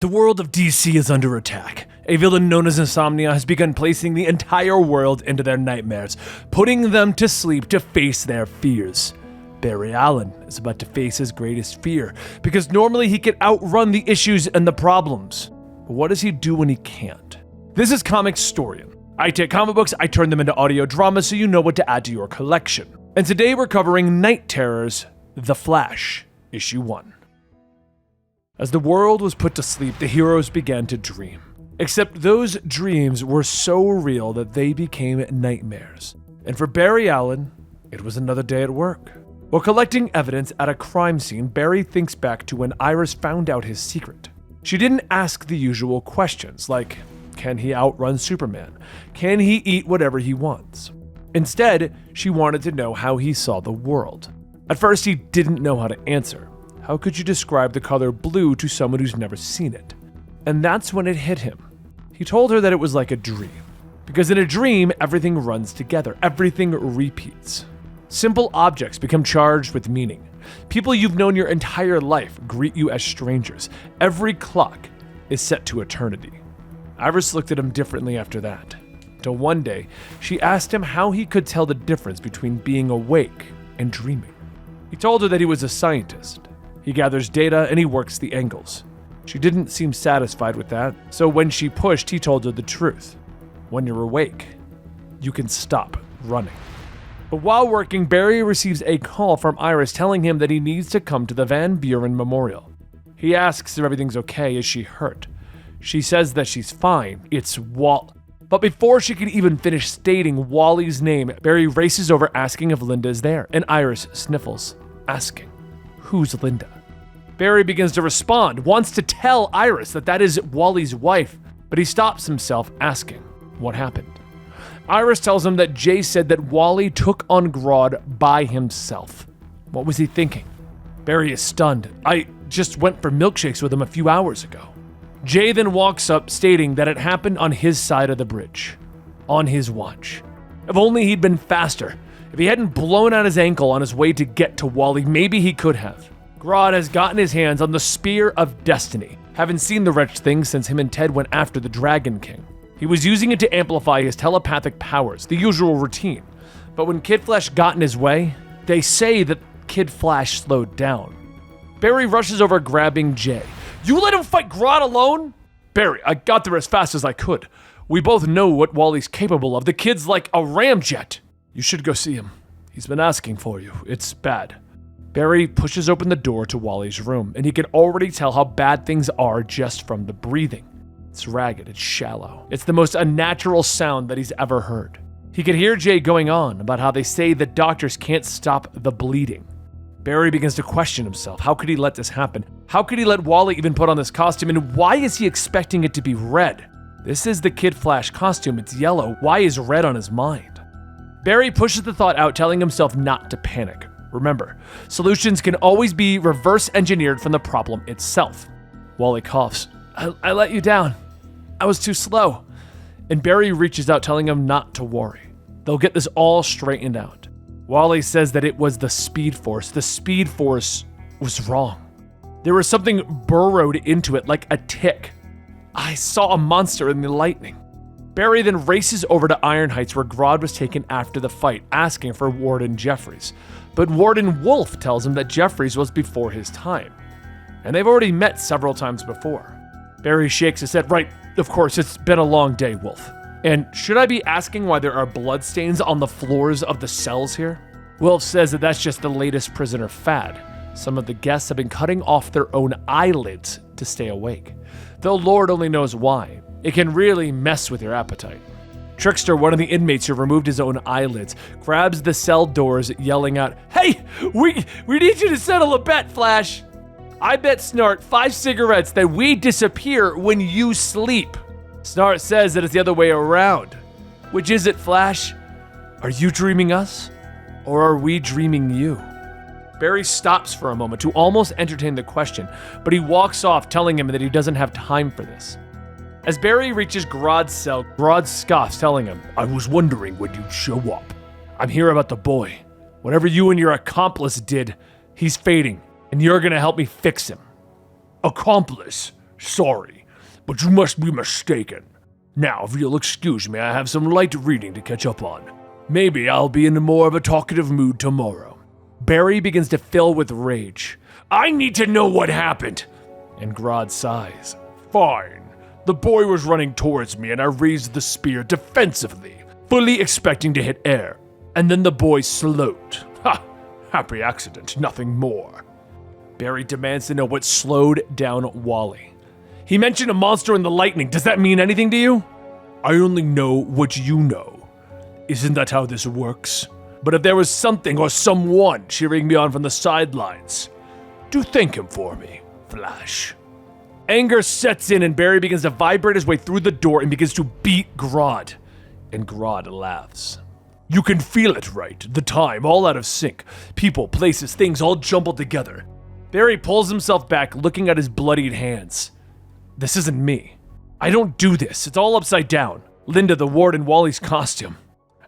The world of DC is under attack. A villain known as Insomnia has begun placing the entire world into their nightmares, putting them to sleep to face their fears. Barry Allen is about to face his greatest fear, because normally he could outrun the issues and the problems. But what does he do when he can't? This is Comicstorian. I take comic books, I turn them into audio dramas so you know what to add to your collection. And today we're covering Night Terror's The Flash, Issue 1. As the world was put to sleep, the heroes began to dream. Except those dreams were so real that they became nightmares. And for Barry Allen, it was another day at work. While collecting evidence at a crime scene, Barry thinks back to when Iris found out his secret. She didn't ask the usual questions, like, can he outrun Superman? Can he eat whatever he wants? Instead, she wanted to know how he saw the world. At first, he didn't know how to answer. How could you describe the color blue to someone who's never seen it? And that's when it hit him. He told her that it was like a dream. Because in a dream, everything runs together, everything repeats. Simple objects become charged with meaning. People you've known your entire life greet you as strangers. Every clock is set to eternity. Iris looked at him differently after that. Till one day, she asked him how he could tell the difference between being awake and dreaming. He told her that he was a scientist. He gathers data and he works the angles. She didn't seem satisfied with that, so when she pushed, he told her the truth. When you're awake, you can stop running. But while working, Barry receives a call from Iris telling him that he needs to come to the Van Buren Memorial. He asks if everything's okay. Is she hurt? She says that she's fine. It's Walt. But before she could even finish stating Wally's name, Barry races over asking if Linda is there, and Iris sniffles, asking, who's Linda? Barry begins to respond, wants to tell Iris that is Wally's wife, but he stops himself asking, what happened? Iris tells him that Jay said that Wally took on Grodd by himself. What was he thinking? Barry is stunned. I just went for milkshakes with him a few hours ago. Jay then walks up, stating that it happened on his side of the bridge, on his watch. If only he'd been faster. If he hadn't blown out his ankle on his way to get to Wally, maybe he could have. Grodd has gotten his hands on the Spear of Destiny. Haven't seen the wretched thing since him and Ted went after the Dragon King. He was using it to amplify his telepathic powers, the usual routine. But when Kid Flash got in his way, they say that Kid Flash slowed down. Barry rushes over, grabbing Jay. You let him fight Grodd alone? Barry, I got there as fast as I could. We both know what Wally's capable of. The kid's like a ramjet. You should go see him. He's been asking for you. It's bad. Barry pushes open the door to Wally's room, and he can already tell how bad things are just from the breathing. It's ragged, it's shallow. It's the most unnatural sound that he's ever heard. He can hear Jay going on about how they say that doctors can't stop the bleeding. Barry begins to question himself. How could he let this happen? How could he let Wally even put on this costume? And why is he expecting it to be red? This is the Kid Flash costume. It's yellow. Why is red on his mind? Barry pushes the thought out, telling himself not to panic. Remember, solutions can always be reverse engineered from the problem itself. Wally coughs. I let you down. I was too slow. And Barry reaches out, telling him not to worry. They'll get this all straightened out. Wally says that it was the Speed Force. The Speed Force was wrong. There was something burrowed into it like a tick. I saw a monster in the lightning. Barry then races over to Iron Heights, where Grodd was taken after the fight, asking for Warden Jeffries. But Warden Wolf tells him that Jeffries was before his time. And they've already met several times before. Barry shakes his head. Right, of course, it's been a long day, Wolf. And should I be asking why there are bloodstains on the floors of the cells here? Wolf says that that's just the latest prisoner fad. Some of the guests have been cutting off their own eyelids to stay awake. Though Lord only knows why. It can really mess with your appetite. Trickster, one of the inmates who removed his own eyelids, grabs the cell doors, yelling out, Hey, we need you to settle a bet, Flash. I bet Snart 5 cigarettes that we disappear when you sleep. Snart says that it's the other way around. Which is it, Flash? Are you dreaming us? Or are we dreaming you? Barry stops for a moment to almost entertain the question, but he walks off, telling him that he doesn't have time for this. As Barry reaches Grodd's cell, Grodd scoffs, telling him, I was wondering when you'd show up. I'm here about the boy. Whatever you and your accomplice did, he's fading, and you're gonna help me fix him. Accomplice? Sorry, but you must be mistaken. Now, if you'll excuse me, I have some light reading to catch up on. Maybe I'll be in more of a talkative mood tomorrow. Barry begins to fill with rage. I need to know what happened. And Grodd sighs. Fine. The boy was running towards me and I raised the spear defensively, fully expecting to hit air. And then the boy slowed. Ha! Happy accident, nothing more. Barry demands to know what slowed down Wally. He mentioned a monster in the lightning. Does that mean anything to you? I only know what you know. Isn't that how this works? But if there was something or someone cheering me on from the sidelines, do thank him for me, Flash. Anger sets in and Barry begins to vibrate his way through the door and begins to beat Grodd. And Grodd laughs. You can feel it, right? The time, all out of sync. People, places, things all jumbled together. Barry pulls himself back, looking at his bloodied hands. This isn't me. I don't do this. It's all upside down. Linda, the ward, in Wally's costume.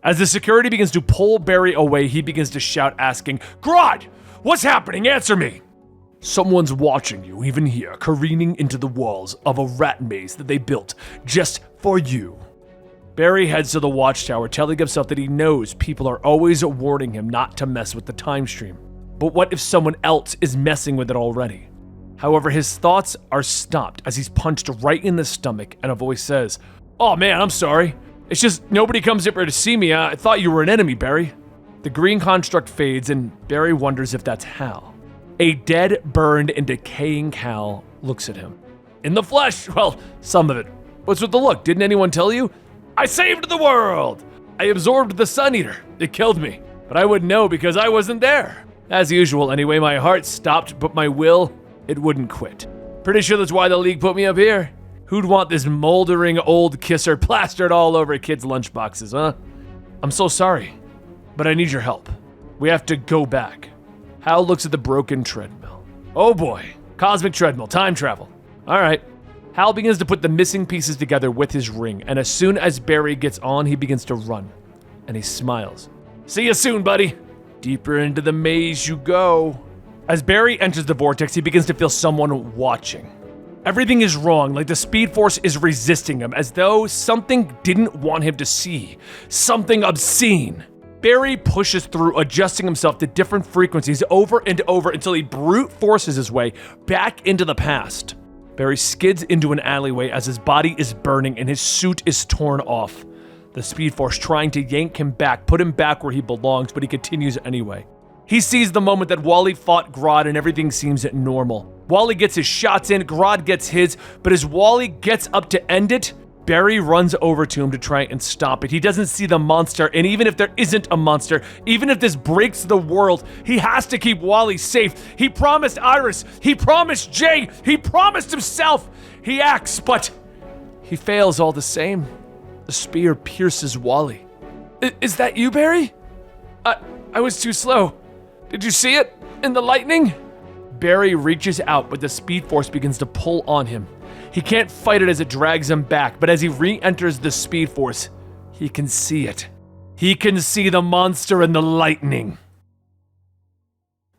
As the security begins to pull Barry away, he begins to shout, asking, Grodd! What's happening? Answer me! Someone's watching you, even here, careening into the walls of a rat maze that they built just for you. Barry heads to the watchtower, telling himself that he knows people are always warning him not to mess with the time stream. But what if someone else is messing with it already? However, his thoughts are stopped as he's punched right in the stomach and a voice says, Oh man, I'm sorry. It's just nobody comes up here to see me. I thought you were an enemy, Barry. The green construct fades and Barry wonders if that's Hal. A dead, burned, and decaying Hal looks at him. In the flesh, well, some of it. What's with the look? Didn't anyone tell you? I saved the world! I absorbed the Sun Eater. It killed me. But I wouldn't know because I wasn't there. As usual, anyway, my heart stopped, but my will, it wouldn't quit. Pretty sure that's why the League put me up here. Who'd want this moldering old kisser plastered all over kids' lunchboxes, huh? I'm so sorry, but I need your help. We have to go back. Hal looks at the broken treadmill. Oh boy, cosmic treadmill, time travel. All right. Hal begins to put the missing pieces together with his ring, and as soon as Barry gets on, he begins to run. And he smiles. See you soon, buddy. Deeper into the maze you go. As Barry enters the vortex, he begins to feel someone watching. Everything is wrong, like the Speed Force is resisting him, as though something didn't want him to see. Something obscene. Barry pushes through, adjusting himself to different frequencies over and over until he brute forces his way back into the past. Barry skids into an alleyway as his body is burning and his suit is torn off. The Speed Force trying to yank him back, put him back where he belongs, but he continues anyway. He sees the moment that Wally fought Grodd and everything seems normal. Wally gets his shots in, Grodd gets his, but as Wally gets up to end it, Barry runs over to him to try and stop it. He doesn't see the monster, and even if there isn't a monster, even if this breaks the world, he has to keep Wally safe. He promised Iris, he promised Jay, he promised himself. He acts, but he fails all the same. The spear pierces Wally. Is that you, Barry? I was too slow. Did you see it? In the lightning? Barry reaches out, but the Speed Force begins to pull on him. He can't fight it as it drags him back, but as he re-enters the Speed Force, he can see it. He can see the monster in the lightning.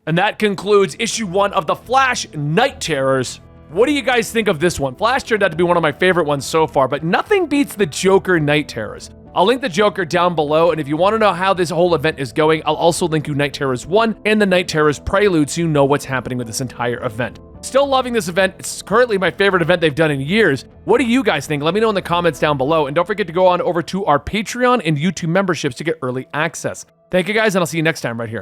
And that concludes issue 1 of The Flash Night Terrors. What do you guys think of this one? Flash turned out to be one of my favorite ones so far, but nothing beats the Joker Night Terrors. I'll link the Joker down below, and if you want to know how this whole event is going, I'll also link you Night Terrors 1 and the Night Terrors Prelude so you know what's happening with this entire event. Still loving this event. It's currently my favorite event they've done in years. What do you guys think? Let me know in the comments down below, and don't forget to go on over to our Patreon and YouTube memberships to get early access. Thank you guys, and I'll see you next time right here.